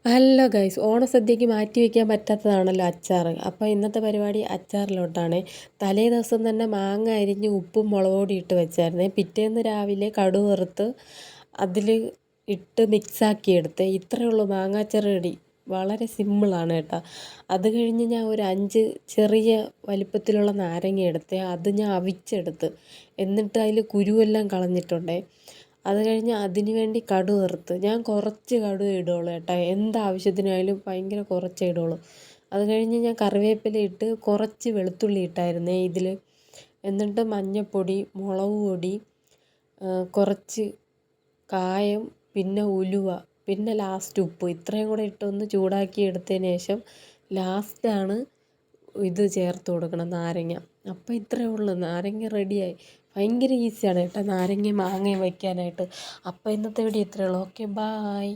Hello guys, ഓണസദ്യക്ക് മാറ്റി വയ്ക്കാൻ പറ്റാത്തതാണല്ലോ അച്ചാർ. അപ്പോൾ ഇന്നത്തെ പരിപാടി അച്ചാറിലോട്ടാണ്. തലേ ദിവസം തന്നെ മാങ്ങ അരിഞ്ഞ് ഉപ്പും മുളക് പൊടി ഇട്ട് വെച്ചായിരുന്നേ. പിറ്റേന്ന് രാവിലെ കടുക് വറുത്ത് അതിൽ ഇട്ട് മിക്സാക്കി എടുത്ത്. ഇത്രയേ ഉള്ളൂ മാങ്ങാച്ചാർ റെഡി. വളരെ സിമ്പിളാണ് കേട്ടോ. അത് കഴിഞ്ഞ് ഞാൻ ഒരു 5 ചെറിയ വലിപ്പത്തിലുള്ള നാരങ്ങ എടുത്ത് അത് ഞാൻ അവിച്ചെടുത്ത്. എന്നിട്ട് അതിൽ കുരുവെല്ലാം കളഞ്ഞിട്ടുണ്ടേ. അത് കഴിഞ്ഞ് അതിന് വേണ്ടി കടുക് വറുത്ത്. ഞാൻ കുറച്ച് കടുക് ഇടുള്ളൂ കേട്ടോ. എന്താവശ്യത്തിനായാലും ഭയങ്കര കുറച്ചേ ഇടുള്ളൂ. അത് കഴിഞ്ഞ് ഞാൻ കറിവേപ്പില ഇട്ട് കുറച്ച് വെളുത്തുള്ളി ഇട്ടായിരുന്നേ ഇതിൽ. എന്നിട്ട് മഞ്ഞൾപ്പൊടി, മുളക് പൊടി, കുറച്ച് കായം, പിന്നെ ഉലുവ, പിന്നെ ലാസ്റ്റ് ഉപ്പ്, ഇത്രയും കൂടെ ഇട്ടൊന്ന് ചൂടാക്കി എടുത്തതിന് ശേഷം ലാസ്റ്റാണ് ഇത് ചേർത്ത് കൊടുക്കണം, നാരങ്ങ. അപ്പോൾ ഇത്രയേ ഉള്ളൂ, നാരങ്ങ റെഡിയായി. ഭയങ്കര ഈസിയാണ് കേട്ടോ നാരങ്ങയും മാങ്ങയും വയ്ക്കാനായിട്ട്. അപ്പോൾ ഇന്നത്തെ വീഡിയോ ഇത്രയേ ഉള്ളൂ. Okay, bye.